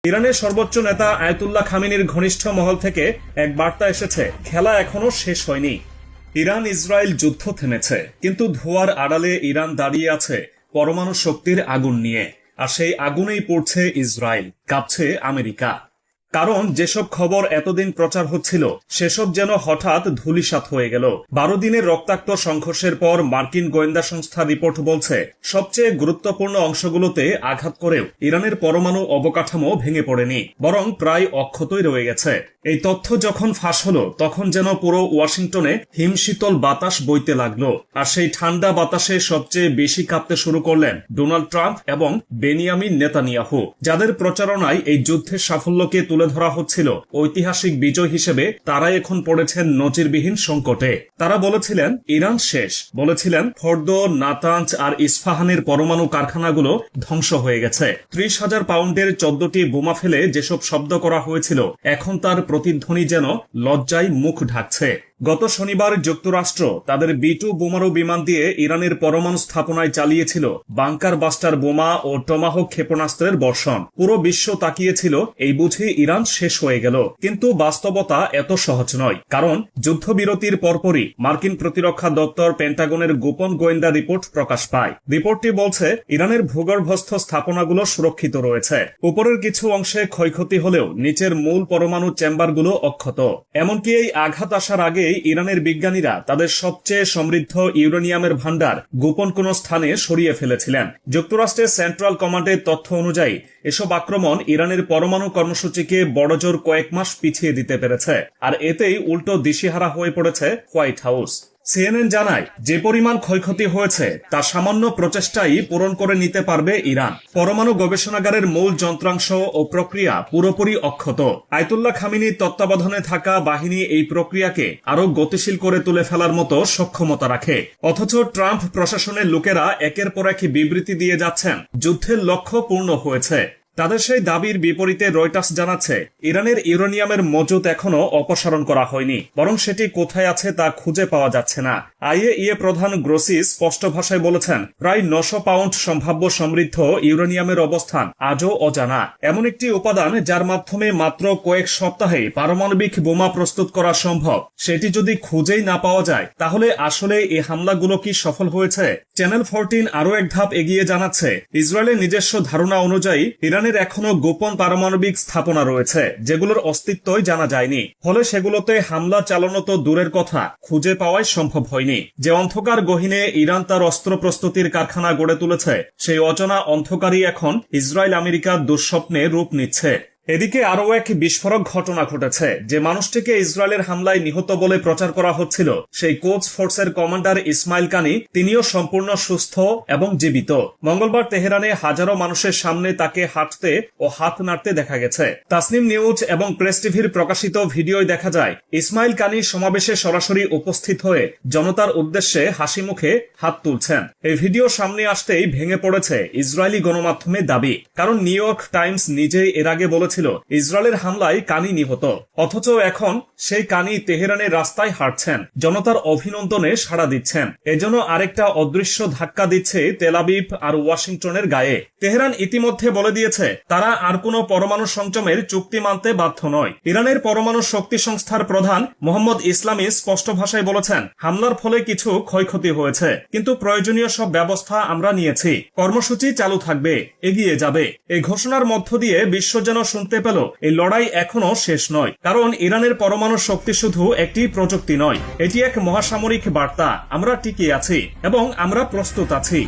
ইরানের সর্বোচ্চ নেতা আয়াতুল্লাহ খামেনির ঘনিষ্ঠ মহল থেকে এক বার্তা এসেছে, খেলা এখনো শেষ হয়নি। ইরান ইসরায়েল যুদ্ধ থেমেছে, কিন্তু ধোঁয়ার আড়ালে ইরান দাঁড়িয়ে আছে পরমাণু শক্তির আগুন নিয়ে, আর সেই আগুনেই পড়ছে ইসরায়েল, কাঁপছে আমেরিকা। কারণ যেসব খবর এতদিন প্রচার হচ্ছিল সেসব যেন হঠাৎ ধূলিসাৎ হয়ে গেল। 12 দিনের রক্তাক্ত সংঘর্ষের পর মার্কিন গোয়েন্দা সংস্থা রিপোর্ট বলছে, সবচেয়ে গুরুত্বপূর্ণ অংশগুলোতে আঘাত করেও ইরানের পরমাণু অবকাঠামো ভেঙে পড়েনি, বরং প্রায় অক্ষতই রয়ে গেছে। এই তথ্য যখন ফাঁস হলো তখন যেন পুরো ওয়াশিংটনে হিমশীতল বাতাস বইতে লাগলো। আর সেই ঠান্ডা বাতাসে সবচেয়ে বেশি কাঁপতে শুরু করলেন ডোনাল্ড ট্রাম্প এবং বেনিয়ামিন নেতানিয়াহু, যাদের প্রচারণায় এই যুদ্ধের সাফল্যকে তুলে ধরা হচ্ছিল ঐতিহাসিক বিজয় হিসেবে। তারাই এখন পড়েছেন নজিরবিহীন সংকটে। তারা বলেছিলেন ইরান শেষ, বলেছিলেন ফর্দো, নাতাঞ্জ আর ইস্পাহানের পরমাণু কারখানাগুলো ধ্বংস হয়ে গেছে। 30,000 পাউন্ডের 14টি বোমা ফেলে যেসব শব্দ করা হয়েছিল, এখন তার প্রতিধ্বনি যেন লজ্জায় মুখ ঢাকছে। গত শনিবার যুক্তরাষ্ট্র তাদের B-2 বোমারু বিমান দিয়ে ইরানের পরমাণু স্থাপনায় চালিয়েছিল বাংকার বাস্টার বোমা ও টমাহক ক্ষেপণাস্ত্রের বর্ষণ। পুরো বিশ্ব তাকিয়েছিল, এই বুঝি ইরান শেষ হয়ে গেল। কিন্তু বাস্তবতা এত সহজ নয়, কারণ যুদ্ধবিরতির পরপরই মার্কিন প্রতিরক্ষা দপ্তর পেন্টাগনের গোপন গোয়েন্দা রিপোর্ট প্রকাশ পায়। রিপোর্টটি বলছে ইরানের ভূগর্ভস্থ স্থাপনাগুলো সুরক্ষিত রয়েছে। উপরের কিছু অংশে ক্ষয়ক্ষতি হলেও নিচের মূল পরমাণু চেম্বারগুলো অক্ষত। এমনকি এই আঘাত আসার আগে ইরানের বিজ্ঞানীরা তাদের সবচেয়ে সমৃদ্ধ ইউরেনিয়ামের ভান্ডার গোপন কোন স্থানে সরিয়ে ফেলেছিলেন। যুক্তরাষ্ট্রের সেন্ট্রাল কমান্ডের তথ্য অনুযায়ী এসব আক্রমণ ইরানের পরমাণু কর্মসূচিকে বড়জোর কয়েক মাস পিছিয়ে দিতে পেরেছে, আর এতেই উল্টো দিশেহারা হয়ে পড়েছে হোয়াইট হাউস। CNN জানায়, যে পরিমাণ ক্ষয়ক্ষতি হয়েছে তা সামান্য প্রচেষ্টাই পূরণ করে নিতে পারবে ইরান। পরমাণু গবেষণাগারের মূল যন্ত্রাংশ ও প্রক্রিয়া পুরোপুরি অক্ষত। আয়াতুল্লাহ খামেনির তত্ত্বাবধানে থাকা বাহিনী এই প্রক্রিয়াকে আরো গতিশীল করে তুলে ফেলার মতো সক্ষমতা রাখে। অথচ ট্রাম্প প্রশাসনের লোকেরা একের পর এক বিবৃতি দিয়ে যাচ্ছেন যুদ্ধের লক্ষ্য পূর্ণ হয়েছে। তাদের সেই দাবির বিপরীতে রয়টার্স জানাচ্ছে, ইরানের ইউরেনিয়ামের মজুত এখনো অপসারণ করা হয়নি, বরং সেটি কোথায় আছে তা খুঁজে পাওয়া যাচ্ছে না। IAEA প্রধান গ্রোসি স্পষ্ট ভাষায় বলেছেন, প্রায় 900 পাউন্ড সম্ভাব্য সমৃদ্ধ ইউরেনিয়ামের অবস্থান আজও অজানা। এমন একটি উপাদান যার মাধ্যমে মাত্র কয়েক সপ্তাহে পারমাণবিক বোমা প্রস্তুত করা সম্ভব, সেটি যদি খুঁজেই না পাওয়া যায়, তাহলে আসলে এই হামলাগুলো কি সফল হয়েছে? চ্যানেল 14 আরও এক ধাপ এগিয়ে জানাচ্ছে, ইসরায়েলের নিজস্ব ধারণা অনুযায়ী ইরানের এখনো গোপন পারমাণবিক স্থাপনা রয়েছে, যেগুলোর অস্তিত্বই জানা যায়নি। ফলে সেগুলোতে হামলা চালানো তো দূরের কথা, খুঁজে পাওয়াই সম্ভব হয়নি। যে অন্ধকার গহীনে ইরান তার অস্ত্র প্রস্তুতির কারখানা গড়ে তুলেছে, সেই অজানা অন্ধকারই এখন ইসরায়েল আমেরিকার দুঃস্বপ্নে রূপ নিচ্ছে। এদিকে আরও এক বিস্ফোরক ঘটনা ঘটেছে। যে মানুষটিকে ইসরায়েলের হামলায় নিহত বলে প্রচার করা হচ্ছিল, সেই কোচ ফোর্সের কমান্ডার ইসমাইল কানি, তিনিও সম্পূর্ণ সুস্থ এবং জীবিত। মঙ্গলবার তেহরানে হাজারো মানুষের সামনে তাকে হাঁটতে ও হাত নাড়তে দেখা গেছে। তাসনিম নিউজ এবং প্রেস টিভির প্রকাশিত ভিডিওয় দেখা যায়, ইসমাইল কানি সমাবেশে সরাসরি উপস্থিত হয়ে জনতার উদ্দেশ্যে হাসি মুখে হাত তুলছেন। এই ভিডিও সামনে আসতেই ভেঙে পড়েছে ইসরায়েলি গণমাধ্যমে দাবি, কারণ নিউ ইয়র্ক টাইমস নিজেই এর আগে বলেছিল ইসরায়েলের হামলায় কানি নিহত। অথচ এখন সেই কানি তেহরানের রাস্তায় হাঁটছেন, জনতার অভিনন্দনে সাড়া দিচ্ছেন। এজন্য আরেকটা অদৃশ্য ধাক্কা দিচ্ছে তেল আবিব আর ওয়াশিংটনের গায়ে। তেহরান ইতিমধ্যে বলে দিয়েছে, তারা আর কোনো পরমাণু সংযমের চুক্তি মানতে বাধ্য নয়। ইরানের পরমাণু শক্তি সংস্থার প্রধান মোহাম্মদ ইসলামি স্পষ্ট ভাষায় বলেছেন, হামলার ফলে কিছু ক্ষয়ক্ষতি হয়েছে, কিন্তু প্রয়োজনীয় সব ব্যবস্থা আমরা নিয়েছি। কর্মসূচি চালু থাকবে, এগিয়ে যাবে। এই ঘোষণার মধ্য দিয়ে বিশ্ব যেন শুনতে পেল, এই লড়াই এখনো শেষ নয়। কারণ ইরানের পরমাণু শক্তি শুধু একটি প্রযুক্তি নয়, এটি এক মহাসামরিক বার্তা। আমরা টিকে আছি এবং আমরা প্রস্তুত আছি।